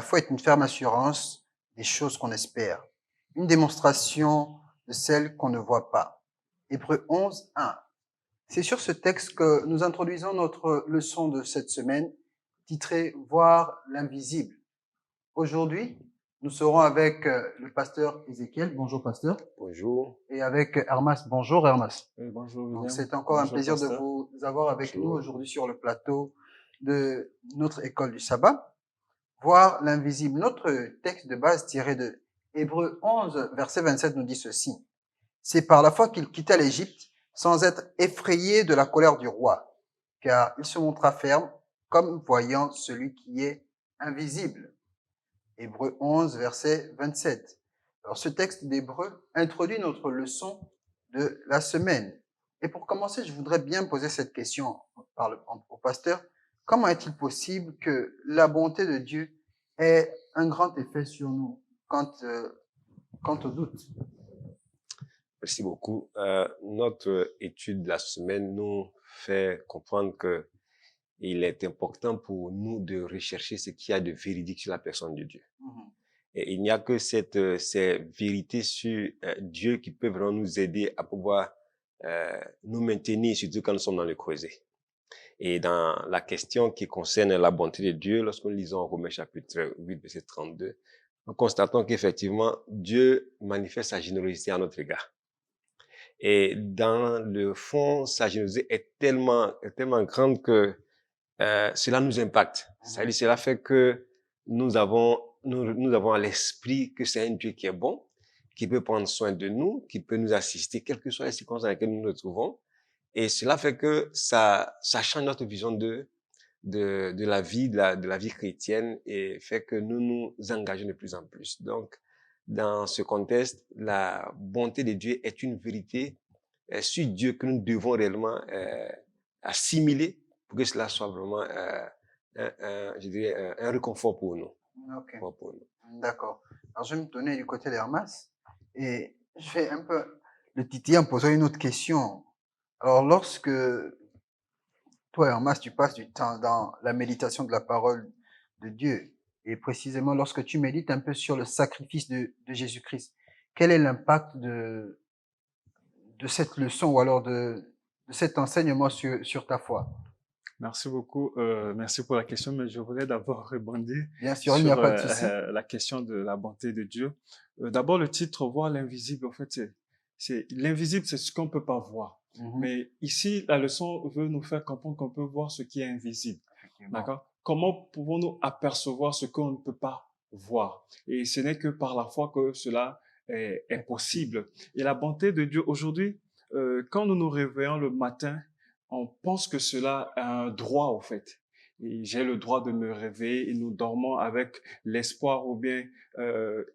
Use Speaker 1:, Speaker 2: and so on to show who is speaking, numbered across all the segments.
Speaker 1: foi est une ferme assurance des choses qu'on espère, une démonstration de celles qu'on ne voit pas. Hébreux 11, 1. C'est sur ce texte que nous introduisons notre leçon de cette semaine, titrée Voir l'invisible. Aujourd'hui, nous serons avec le pasteur Ézéchiel. Bonjour, pasteur.
Speaker 2: Bonjour.
Speaker 1: Et avec Hermas. Bonjour, Hermas.
Speaker 3: Oui, bonjour
Speaker 1: Donc,
Speaker 3: William.
Speaker 1: c'est encore un
Speaker 3: Bonjour,
Speaker 1: plaisir de
Speaker 3: pasteur.
Speaker 1: vous avoir avec
Speaker 2: Bonjour.
Speaker 1: nous aujourd'hui sur le plateau de notre école du sabbat. Voir l'invisible. Notre texte de base tiré de Hébreux 11, verset 27 nous dit ceci. C'est par la foi qu'il quitta l'Égypte sans être effrayé de la colère du roi, car il se montra ferme comme voyant celui qui est invisible. Hébreux 11, verset 27. Alors, ce texte d'Hébreux introduit notre leçon de la semaine. Et pour commencer, je voudrais bien poser cette question au pasteur. Comment est-il possible que la bonté de Dieu ait un grand effet sur nous quant au doute?
Speaker 2: Merci beaucoup. Notre étude de la semaine nous fait comprendre que il est important pour nous de rechercher ce qu'il y a de véridique sur la personne de Dieu. Et il n'y a que ces vérités sur Dieu qui peuvent vraiment nous aider à pouvoir nous maintenir, surtout quand nous sommes dans le creuset. Et dans la question qui concerne la bonté de Dieu, lorsque nous lisons Romains chapitre 8, verset 32, nous constatons qu'effectivement, Dieu manifeste sa générosité à notre égard. Et dans le fond, sa générosité est tellement grande que cela nous impacte. C'est-à-dire, cela fait que nous avons à l'esprit que c'est un Dieu qui est bon, qui peut prendre soin de nous, qui peut nous assister, quelles que soient les circonstances dans lesquelles nous nous trouvons. Et cela fait que ça change notre vision de la vie, de la vie chrétienne et fait que nous nous engageons de plus en plus. Donc, dans ce contexte, la bonté de Dieu est une vérité sur Dieu que nous devons réellement assimiler pour que cela soit vraiment je dirais un réconfort pour nous.
Speaker 1: Ok,
Speaker 2: Pour nous.
Speaker 1: d'accord. Alors, je vais me tourner du côté d'Hermas et je vais un peu le titiller en posant une autre question. Alors, lorsque toi, Hermas, tu passes du temps dans la méditation de la parole de Dieu, et précisément lorsque tu médites un peu sur le sacrifice de Jésus-Christ, quel est l'impact de cette leçon ou alors de cet enseignement sur ta foi?
Speaker 3: Merci beaucoup. Merci pour la question, mais je voulais d'abord rebondir
Speaker 1: Bien sûr, il n'y a
Speaker 3: sur
Speaker 1: pas de souci.
Speaker 3: la question de la bonté de Dieu. D'abord, le titre Voir l'invisible, en fait, c'est l'invisible, c'est ce qu'on peut pas voir. Mais ici, la leçon veut nous faire comprendre qu'on peut voir ce qui est invisible.
Speaker 1: Effectivement.
Speaker 3: D'accord? Comment pouvons-nous apercevoir ce qu'on ne peut pas voir? Et ce n'est que par la foi que cela est possible. Et la bonté de Dieu, aujourd'hui, quand nous nous réveillons le matin, on pense que cela a un droit, au fait. Et j'ai le droit de me réveiller et nous dormons avec l'espoir ou bien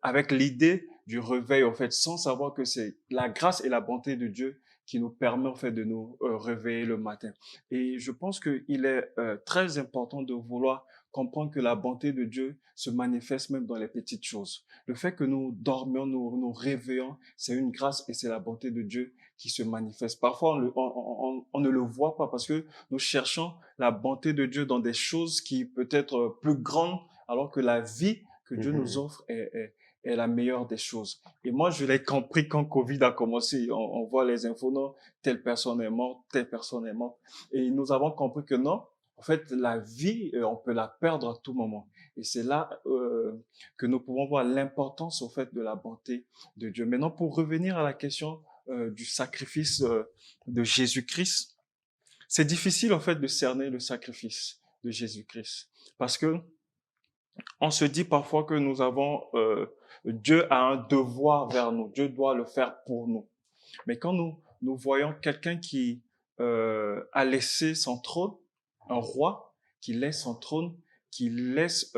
Speaker 3: avec l'idée du réveil, en fait, sans savoir que c'est la grâce et la bonté de Dieu qui nous permet, en fait, de nous réveiller le matin. Et je pense qu'il est très important de vouloir comprendre que la bonté de Dieu se manifeste même dans les petites choses. Le fait que nous dormions, nous réveillons, c'est une grâce et c'est la bonté de Dieu qui se manifeste. Parfois, on ne le voit pas parce que nous cherchons la bonté de Dieu dans des choses qui peut être plus grandes, alors que la vie que Dieu nous offre est la meilleure des choses. Et moi, je l'ai compris quand Covid a commencé. On voit les infos, non, telle personne est morte, telle personne est morte. Et nous avons compris que non, en fait, la vie, on peut la perdre à tout moment. Et c'est là que nous pouvons voir l'importance, au fait, de la bonté de Dieu. Maintenant, pour revenir à la question du sacrifice de Jésus-Christ, c'est difficile, en fait, de cerner le sacrifice de Jésus-Christ. Parce que on se dit parfois que nous avons, Dieu a un devoir vers nous. Dieu doit le faire pour nous. Mais quand nous voyons quelqu'un qui a laissé son trône, un roi qui laisse son trône, qui laisse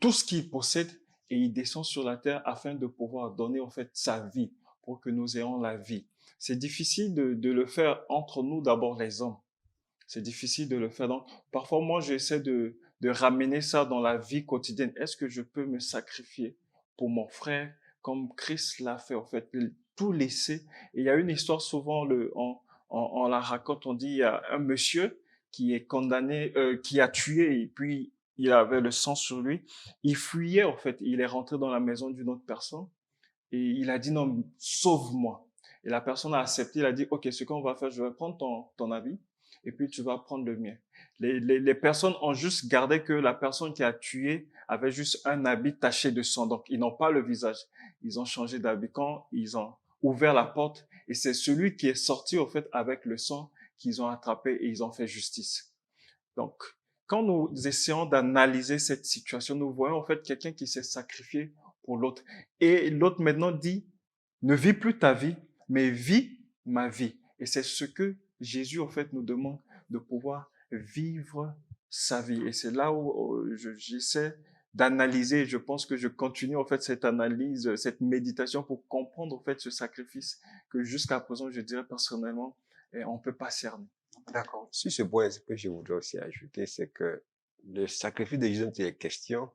Speaker 3: tout ce qu'il possède et il descend sur la terre afin de pouvoir donner en fait sa vie pour que nous ayons la vie. C'est difficile de le faire entre nous d'abord les hommes. C'est difficile de le faire. Donc, parfois, moi, j'essaie de ramener ça dans la vie quotidienne. Est-ce que je peux me sacrifier pour mon frère comme Christ l'a fait, en fait, tout laisser? Et il y a une histoire, souvent, on la raconte, on dit, il y a un monsieur qui est condamné, qui a tué, et puis il avait le sang sur lui, il fuyait en fait. Il est rentré dans la maison d'une autre personne et il a dit non, sauve-moi. Et la personne a accepté, il a dit ok, ce qu'on va faire, je vais prendre ton habit et puis tu vas prendre le mien. Les personnes ont juste gardé que la personne qui a tué avait juste un habit taché de sang, donc ils n'ont pas le visage. Ils ont changé d'habit quand ils ont ouvert la porte et c'est celui qui est sorti au fait avec le sang qu'ils ont attrapé et ils ont fait justice. Donc, quand nous essayons d'analyser cette situation, nous voyons en fait quelqu'un qui s'est sacrifié pour l'autre. Et l'autre maintenant dit, ne vis plus ta vie, mais vis ma vie. Et c'est ce que Jésus en fait nous demande de pouvoir vivre sa vie. Et c'est là où j'essaie d'analyser. Je pense que je continue en fait cette analyse, cette méditation pour comprendre en fait ce sacrifice que jusqu'à présent, je dirais personnellement, on ne peut pas cerner.
Speaker 1: D'accord.
Speaker 2: Sur ce point, ce que je voudrais aussi ajouter, c'est que le sacrifice de Jésus dont il est question,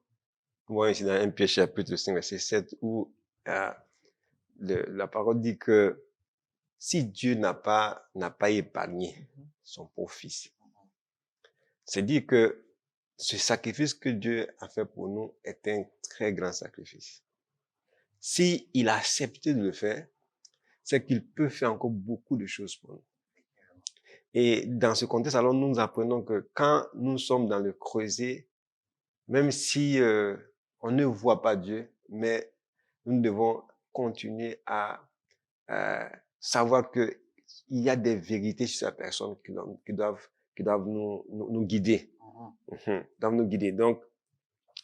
Speaker 2: moi, ici dans 1 Pierre chapitre 5, verset 7, où la parole dit que si Dieu n'a pas épargné son pauvre fils, c'est dire que ce sacrifice que Dieu a fait pour nous est un très grand sacrifice. Si il a accepté de le faire, c'est qu'il peut faire encore beaucoup de choses pour nous. Et dans ce contexte, alors nous apprenons que quand nous sommes dans le creuset, même si on ne voit pas Dieu, mais nous devons continuer à savoir que il y a des vérités sur la personne qui doivent nous guider. Doivent nous guider. Donc,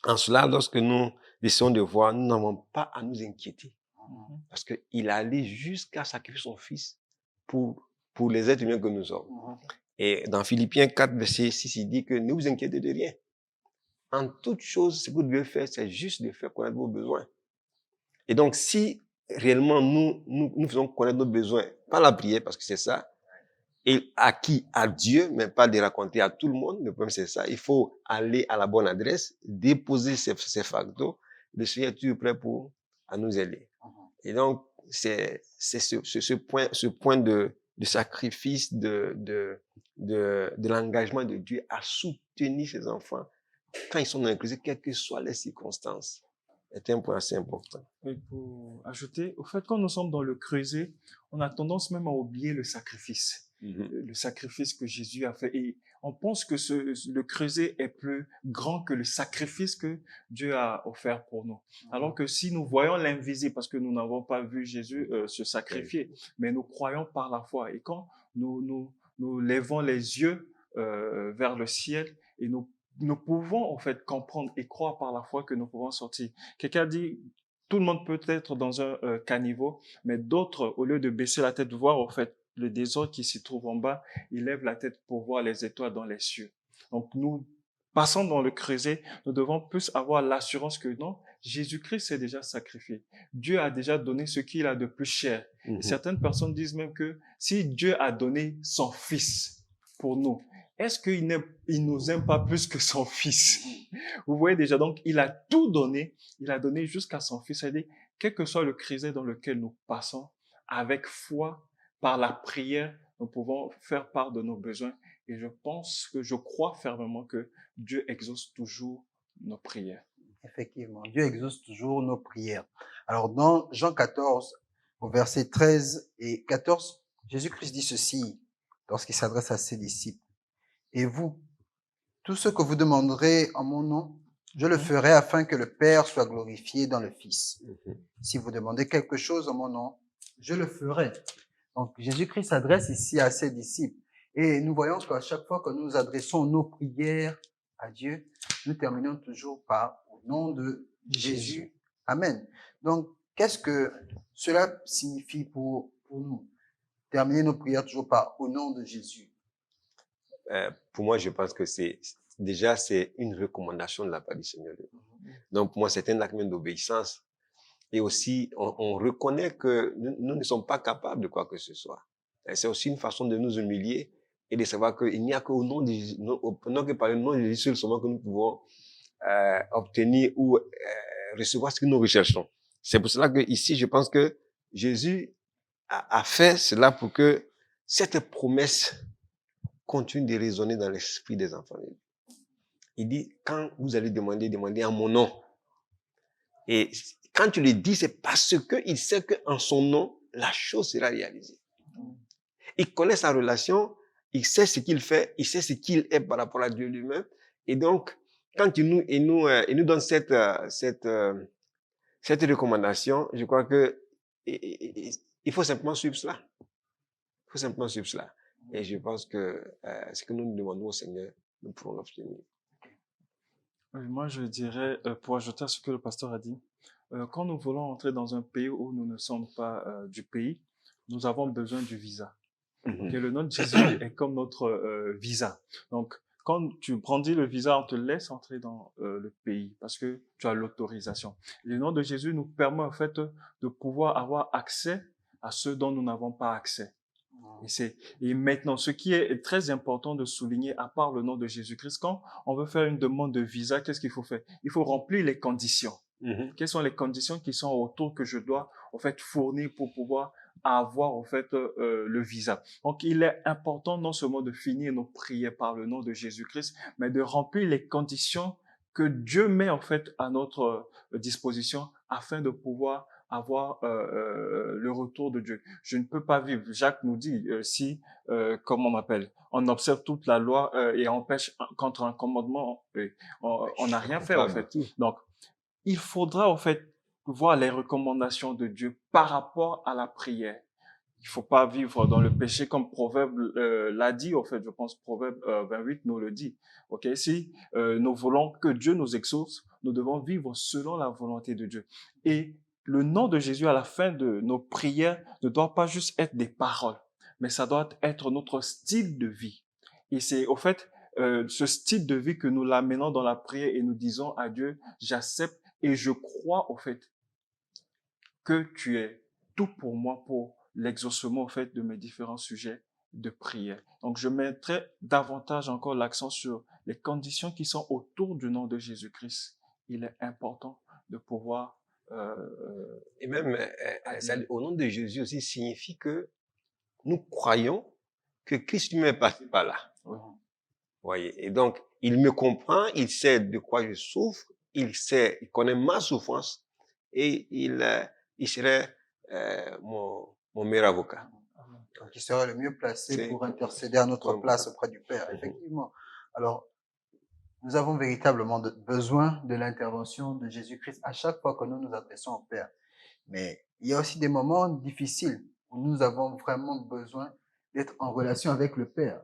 Speaker 2: en cela, lorsque nous essayons de voir, nous n'avons pas à nous inquiéter. Parce qu'il allait jusqu'à sacrifier son fils pour les êtres humains que nous sommes. Et dans Philippiens 4, verset 6, il dit que ne vous inquiétez de rien. En toute chose, ce que vous devez faire, c'est juste de faire connaître vos besoins. Et donc, si réellement nous faisons connaître nos besoins par la prière, parce que c'est ça, et à qui? À Dieu, mais pas de raconter à tout le monde. Le problème, c'est ça. Il faut aller à la bonne adresse, déposer ces facteurs. Le Seigneur est toujours prêt à nous aider. Et donc, c'est ce point de sacrifice, de l'engagement de Dieu à soutenir ses enfants quand ils sont dans l'inclusion, quelles que soient les circonstances, est un point assez important.
Speaker 3: Et pour ajouter, au fait, quand nous sommes dans le creuset, on a tendance même à oublier le sacrifice. Le sacrifice que Jésus a fait. Et on pense que le creuset est plus grand que le sacrifice que Dieu a offert pour nous. Alors que si nous voyons l'invisible, parce que nous n'avons pas vu Jésus se sacrifier, mais nous croyons par la foi. Et quand nous lèvons les yeux vers le ciel et nous pouvons en fait comprendre et croire par la foi que nous pouvons sortir. Quelqu'un dit, tout le monde peut être dans un caniveau, mais d'autres, au lieu de baisser la tête, voir en fait le désordre qui s'y trouve en bas, ils lèvent la tête pour voir les étoiles dans les cieux. Donc nous, passant dans le creuset, nous devons plus avoir l'assurance que non, Jésus-Christ s'est déjà sacrifié. Dieu a déjà donné ce qu'il a de plus cher. Et certaines personnes disent même que si Dieu a donné son fils pour nous, est-ce qu'il nous aime pas plus que son fils? Vous voyez déjà, donc il a tout donné, il a donné jusqu'à son fils. C'est-à-dire, quel que soit le creuset dans lequel nous passons, avec foi, par la prière, nous pouvons faire part de nos besoins. Et je crois fermement que Dieu exauce toujours nos prières.
Speaker 1: Effectivement, Dieu exauce toujours nos prières. Alors, dans Jean 14, au verset 13 et 14, Jésus-Christ dit ceci lorsqu'il s'adresse à ses disciples. Et vous, tout ce que vous demanderez en mon nom, je le ferai afin que le Père soit glorifié dans le Fils. Si vous demandez quelque chose en mon nom, je le ferai. Donc, Jésus-Christ s'adresse ici à ses disciples. Et nous voyons qu'à chaque fois que nous adressons nos prières à Dieu, nous terminons toujours par au nom de Jésus. Amen. Donc, qu'est-ce que cela signifie pour nous? Terminer nos prières toujours par au nom de Jésus.
Speaker 2: Pour moi, je pense que c'est une recommandation de la part du Seigneur. Donc, pour moi, c'est un acte d'obéissance. Et aussi, on reconnaît que nous ne sommes pas capables de quoi que ce soit. Et c'est aussi une façon de nous humilier et de savoir qu'il n'y a qu'au nom de Jésus, non que par le nom de Jésus seul seulement que nous pouvons obtenir ou recevoir ce que nous recherchons. C'est pour cela que ici, je pense que Jésus a fait cela pour que cette promesse continue de résonner dans l'esprit des enfants de Dieu. Il dit, quand vous allez demander, demandez en mon nom. Et quand tu le dis, c'est parce qu'il sait qu'en son nom, la chose sera réalisée. Il connaît sa relation, il sait ce qu'il fait, il sait ce qu'il est par rapport à Dieu lui-même. Et donc, quand il nous donne cette recommandation, je crois que il faut simplement suivre cela. Il faut simplement suivre cela. Et je pense que ce que nous demandons au Seigneur, nous pourrons l'obtenir.
Speaker 3: Oui, moi, je dirais, pour ajouter à ce que le pasteur a dit, quand nous voulons entrer dans un pays où nous ne sommes pas du pays, nous avons besoin du visa. Okay, le nom de Jésus est comme notre visa. Donc, quand tu brandis le visa, on te laisse entrer dans le pays parce que tu as l'autorisation. Le nom de Jésus nous permet en fait de pouvoir avoir accès à ceux dont nous n'avons pas accès. Et maintenant, ce qui est très important de souligner, à part le nom de Jésus-Christ, quand on veut faire une demande de visa, qu'est-ce qu'il faut faire? Il faut remplir les conditions. Quelles sont les conditions qui sont autour que je dois en fait fournir pour pouvoir avoir en fait le visa. Donc il est important non seulement de finir nos prières par le nom de Jésus-Christ, mais de remplir les conditions que Dieu met en fait à notre disposition afin de pouvoir avoir le retour de Dieu. Je ne peux pas vivre. Jacques nous dit si comment on appelle, on observe toute la loi et empêche contre un commandement, on n'a rien fait en fait. Donc il faudra en fait voir les recommandations de Dieu par rapport à la prière. Il faut pas vivre dans le péché comme Proverbe l'a dit, en fait, je pense Proverbe 28 nous le dit. Ok, si nous voulons que Dieu nous exauce, nous devons vivre selon la volonté de Dieu. Et le nom de Jésus à la fin de nos prières ne doit pas juste être des paroles, mais ça doit être notre style de vie. Et c'est au fait ce style de vie que nous l'amenons dans la prière et nous disons à Dieu, j'accepte et je crois au fait que tu es tout pour moi pour l'exaucement au fait de mes différents sujets de prière. Donc je mettrai davantage encore l'accent sur les conditions qui sont autour du nom de Jésus-Christ. Il est important de pouvoir
Speaker 2: et même au nom de Jésus aussi signifie que nous croyons que Christ lui-même est passé par là.
Speaker 3: Oui.
Speaker 2: Voyez. Et donc, il me comprend, il sait de quoi je souffre, il connaît ma souffrance et il serait mon meilleur avocat.
Speaker 1: Donc, il serait le mieux placé pour intercéder à notre place auprès du Père, effectivement. Alors, nous avons véritablement besoin de l'intervention de Jésus-Christ à chaque fois que nous nous adressons au Père. Mais il y a aussi des moments difficiles où nous avons vraiment besoin d'être en relation avec le Père.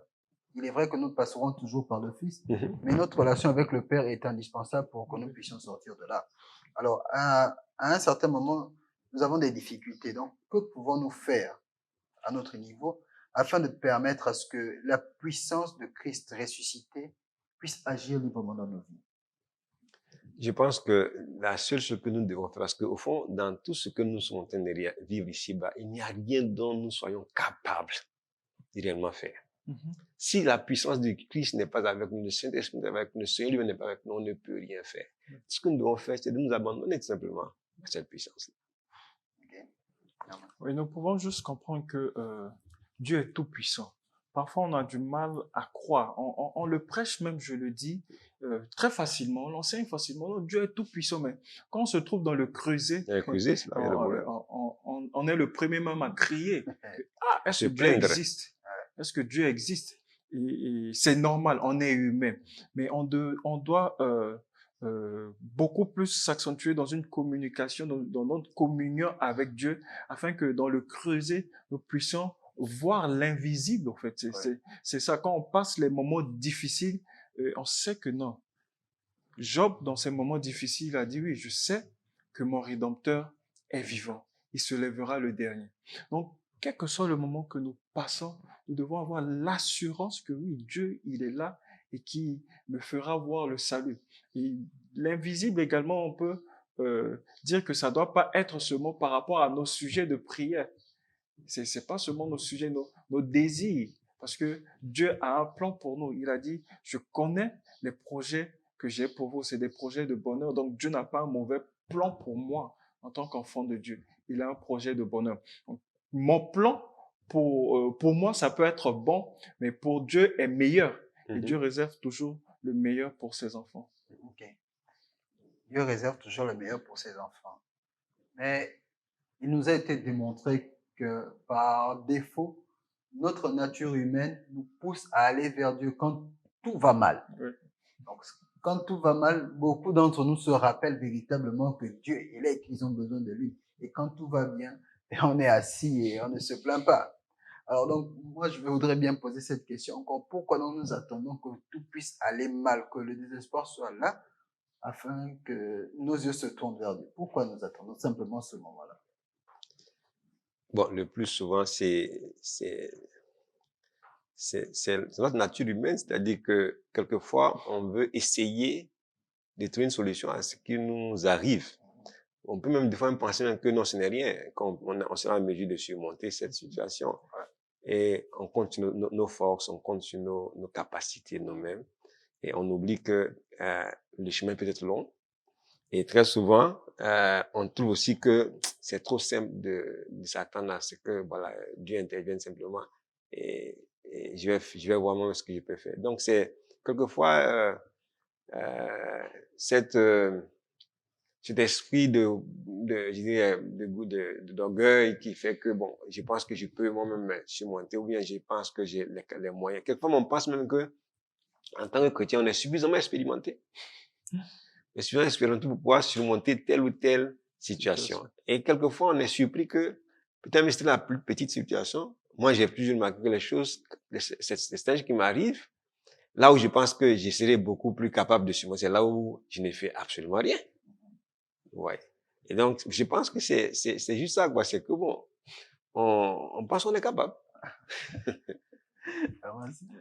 Speaker 1: Il est vrai que nous passerons toujours par le Fils, mais notre relation avec le Père est indispensable pour que nous puissions sortir de là. Alors, à un certain moment, nous avons des difficultés. Donc, que pouvons-nous faire à notre niveau afin de permettre à ce que la puissance de Christ ressuscité puisse agir librement dans nos vies?
Speaker 2: Je pense que la seule chose que nous devons faire, parce qu'au fond, dans tout ce que nous sommes en train de vivre ici-bas, il n'y a rien dont nous soyons capables de réellement faire. Si la puissance de Christ n'est pas avec nous, le Saint-Esprit n'est pas avec nous, le Seigneur lui n'est pas avec nous, on ne peut rien faire. Ce que nous devons faire, c'est de nous abandonner tout simplement à cette puissance-là.
Speaker 3: Oui, nous pouvons juste comprendre que Dieu est tout puissant. Parfois, on a du mal à croire. On le prêche même, je le dis, très facilement. On l'enseigne facilement. Non, Dieu est tout puissant, mais quand on se trouve dans le creuset, on est le premier même à crier. Ah, est-ce que Dieu existe? Est-ce que Dieu existe? Et c'est normal, on est humain. Mais on doit beaucoup plus s'accentuer dans une communication, dans notre communion avec Dieu, afin que dans le creuset, nous puissions voir l'invisible, en fait. C'est ça, quand on passe les moments difficiles, on sait que non. Job, dans ces moments difficiles, a dit, oui, je sais que mon Rédempteur est vivant. Il se lèvera le dernier. Donc, quel que soit le moment que nous passons, nous devons avoir l'assurance que oui, Dieu, il est là et qui me fera voir le salut. Et l'invisible également, on peut dire que ça doit pas être seulement par rapport à nos sujets de prière. C'est pas seulement nos sujets, nos désirs. Parce que Dieu a un plan pour nous. Il a dit, je connais les projets que j'ai pour vous. C'est des projets de bonheur. Donc, Dieu n'a pas un mauvais plan pour moi en tant qu'enfant de Dieu. Il a un projet de bonheur. Donc, mon plan, pour moi, ça peut être bon, mais pour Dieu est meilleur. Et Dieu réserve toujours le meilleur pour ses enfants.
Speaker 1: Ok. Dieu réserve toujours le meilleur pour ses enfants. Mais il nous a été démontré que par défaut, notre nature humaine nous pousse à aller vers Dieu quand tout va mal.
Speaker 3: Oui.
Speaker 1: Donc, quand tout va mal, beaucoup d'entre nous se rappellent véritablement que Dieu est là et qu'ils ont besoin de lui. Et quand tout va bien, on est assis et on ne se plaint pas. Alors donc, moi, je voudrais bien poser cette question encore. Pourquoi nous attendons que tout puisse aller mal, que le désespoir soit là, afin que nos yeux se tournent vers Dieu? Pourquoi nous attendons simplement ce moment-là?
Speaker 2: Bon, le plus souvent, c'est notre nature humaine, c'est-à-dire que quelquefois, on veut essayer de trouver une solution à ce qui nous arrive. On peut même des fois penser même que non, ce n'est rien, on sera en mesure de surmonter cette situation. Et on compte sur nos forces, on compte sur nos capacités nous-mêmes. Et on oublie que le chemin peut être long. Et très souvent, on trouve aussi que c'est trop simple de s'attendre à ce que voilà, Dieu intervienne simplement et je vais voir moi ce que je peux faire. Donc c'est quelquefois cette cet esprit je dirais, d'orgueil qui fait que bon, je pense que je peux moi-même surmonter ou bien je pense que j'ai les moyens. Quelquefois, on pense même que en tant que chrétien, on est suffisamment expérimenté. Mais suffisamment expérimenté pour pouvoir surmonter telle ou telle situation. Et quelquefois, on est surpris que peut-être même si c'est la plus petite situation, moi, j'ai toujours remarqué que les choses, ces stages qui m'arrivent, là où je pense que je serais beaucoup plus capable de surmonter, c'est là où je ne fais absolument rien. Ouais. Et donc, je pense que c'est juste ça, quoi. C'est que bon, on pense qu'on est capable.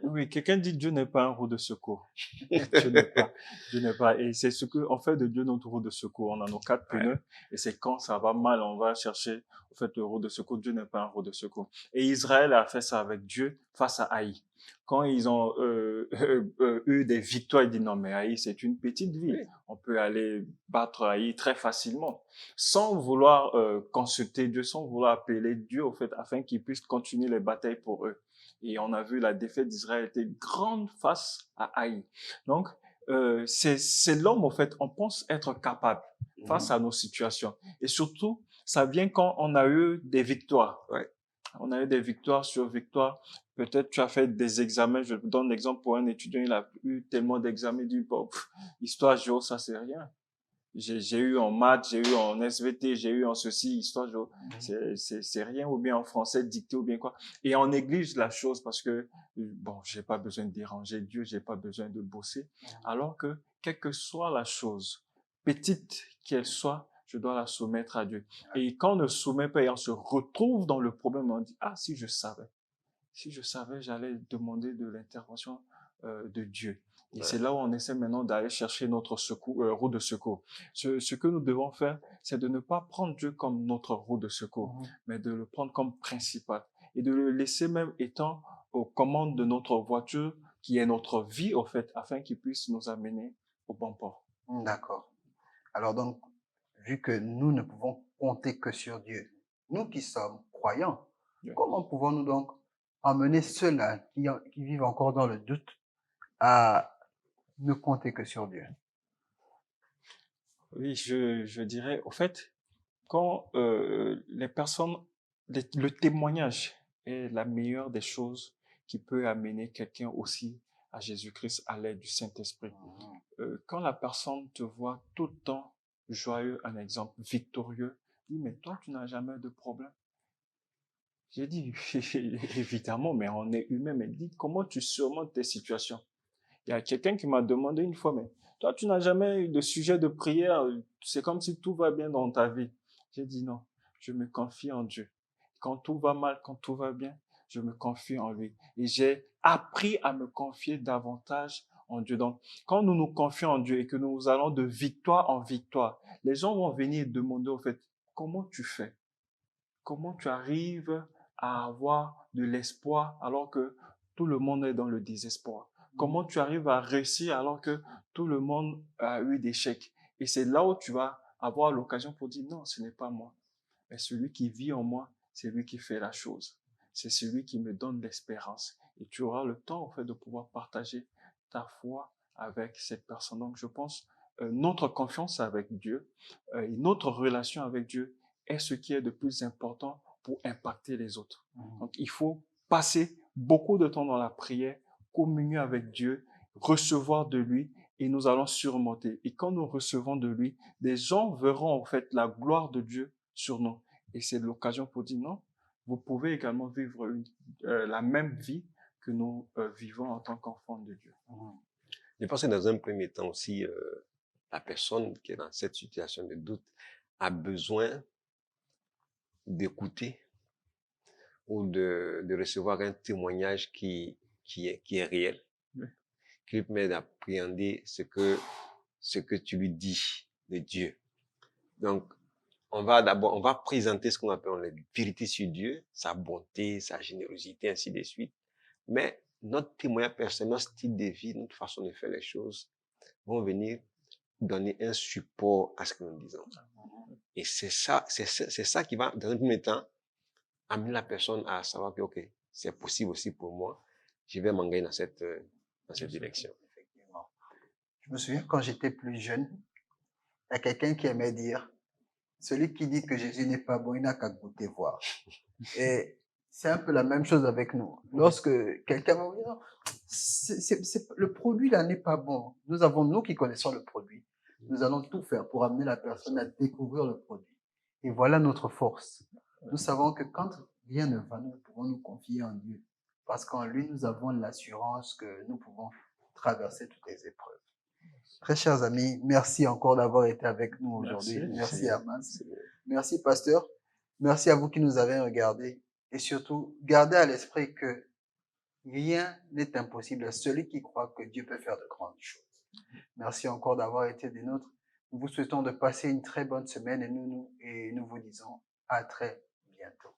Speaker 3: Oui, quelqu'un dit Dieu n'est pas un roue de secours. Dieu n'est pas. Dieu n'est pas. Et c'est ce qu'on fait de Dieu notre roue de secours. On a nos 4 pneus et c'est quand ça va mal, on va chercher, en fait, le roue de secours. Dieu n'est pas un roue de secours. Et Israël a fait ça avec Dieu face à Haï. Quand ils ont eu des victoires, ils disent non, mais Haï, c'est une petite ville.
Speaker 2: Oui.
Speaker 3: On peut aller battre Haï très facilement, sans vouloir consulter Dieu, sans vouloir appeler Dieu, au fait, afin qu'il puisse continuer les batailles pour eux. Et on a vu la défaite d'Israël était grande face à Haï. Donc, c'est l'homme, en fait, on pense être capable face à nos situations. Et surtout, ça vient quand on a eu des victoires.
Speaker 2: Ouais.
Speaker 3: On a eu des victoires sur victoires. Peut-être tu as fait des examens. Je donne l'exemple pour un étudiant, il a eu tellement d'examens, il dit, bon, histoire géo, ça c'est rien. J'ai eu en maths, j'ai eu en SVT, j'ai eu en ceci, histoire, c'est rien, ou bien en français, dicté, ou bien quoi. Et on néglige la chose parce que, bon, j'ai pas besoin de déranger Dieu, j'ai pas besoin de bosser. Alors que, quelle que soit la chose, petite qu'elle soit, je dois la soumettre à Dieu. Et quand on ne soumet pas et on se retrouve dans le problème, on dit, ah, si je savais, j'allais demander de l'intervention de Dieu. Et c'est là où on essaie maintenant d'aller chercher notre roue de secours. Ce que nous devons faire, c'est de ne pas prendre Dieu comme notre roue de secours, mais de le prendre comme principal et de le laisser même étant aux commandes de notre voiture, qui est notre vie, au fait, afin qu'il puisse nous amener au bon port.
Speaker 1: D'accord. Alors donc, vu que nous ne pouvons compter que sur Dieu, nous qui sommes croyants, comment pouvons-nous donc emmener ceux-là qui vivent encore dans le doute à ne compter que sur Dieu?
Speaker 3: Oui, je dirais, au fait, quand les personnes, le témoignage est la meilleure des choses qui peut amener quelqu'un aussi à Jésus-Christ à l'aide du Saint-Esprit. Quand la personne te voit tout le temps joyeux, un exemple victorieux, dit, mais toi, tu n'as jamais de problème. J'ai dit, évidemment, mais on est humain, mais dis, comment tu surmontes tes situations? Il y a quelqu'un qui m'a demandé une fois, mais toi, tu n'as jamais eu de sujet de prière, c'est comme si tout va bien dans ta vie. J'ai dit non, je me confie en Dieu. Quand tout va mal, quand tout va bien, je me confie en lui. Et j'ai appris à me confier davantage en Dieu. Donc, quand nous nous confions en Dieu et que nous allons de victoire en victoire, les gens vont venir demander au fait, comment tu fais? Comment tu arrives à avoir de l'espoir alors que tout le monde est dans le désespoir? Comment tu arrives à réussir alors que tout le monde a eu des échecs? Et c'est là où tu vas avoir l'occasion pour dire non, ce n'est pas moi. Mais celui qui vit en moi, c'est lui qui fait la chose. C'est celui qui me donne l'espérance. Et tu auras le temps, en fait, de pouvoir partager ta foi avec cette personne. Donc, je pense notre confiance avec Dieu et notre relation avec Dieu est ce qui est de plus important pour impacter les autres. Donc, il faut passer beaucoup de temps dans la prière, communier avec Dieu, recevoir de lui et nous allons surmonter. Et quand nous recevons de lui, des gens verront en fait la gloire de Dieu sur nous. Et c'est l'occasion pour dire non, vous pouvez également vivre la même vie que nous vivons en tant qu'enfants de Dieu.
Speaker 2: Je pense que dans un premier temps aussi, la personne qui est dans cette situation de doute a besoin d'écouter ou de recevoir un témoignage qui est réel,
Speaker 3: Oui.
Speaker 2: qui lui permet d'appréhender ce que tu lui dis de Dieu. Donc, on va présenter ce qu'on appelle la vérité sur Dieu, sa bonté, sa générosité, ainsi de suite. Mais notre témoignage personnel, notre style de vie, notre façon de faire les choses vont venir donner un support à ce que nous disons. Et c'est ça qui va, dans un premier temps, amener la personne à savoir que, OK, c'est possible aussi pour moi. Je vais m'engager dans cette direction.
Speaker 1: Effectivement. Je me souviens quand j'étais plus jeune, il y a quelqu'un qui aimait dire, celui qui dit que Jésus n'est pas bon, il n'a qu'à goûter voir. Et c'est un peu la même chose avec nous. Lorsque quelqu'un va dire, le produit là n'est pas bon. Nous qui connaissons le produit, nous allons tout faire pour amener la personne à découvrir le produit. Et voilà notre force. Nous savons que quand rien ne va, nous pouvons nous confier en Dieu. Parce qu'en lui, nous avons l'assurance que nous pouvons traverser toutes les épreuves. Très chers amis, merci encore d'avoir été avec nous aujourd'hui. Merci Amas. Merci pasteur. Merci à vous qui nous avez regardés. Et surtout, gardez à l'esprit que rien n'est impossible à celui qui croit que Dieu peut faire de grandes choses. Merci encore d'avoir été des nôtres. Nous vous souhaitons de passer une très bonne semaine et nous vous disons à très bientôt.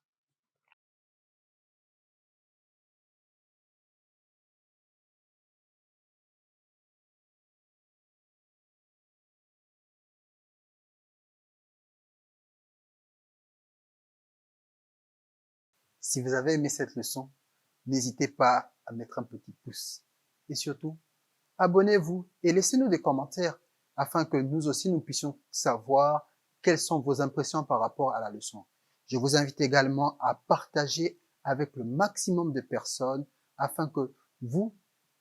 Speaker 1: Si vous avez aimé cette leçon, n'hésitez pas à mettre un petit pouce. Et surtout, abonnez-vous et laissez-nous des commentaires afin que nous aussi nous puissions savoir quelles sont vos impressions par rapport à la leçon. Je vous invite également à partager avec le maximum de personnes afin que vous,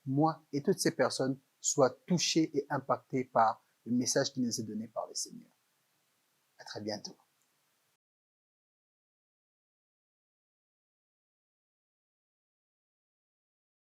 Speaker 1: moi et toutes ces personnes soient touchées et impactées par le message qui nous est donné par le Seigneur. À très bientôt.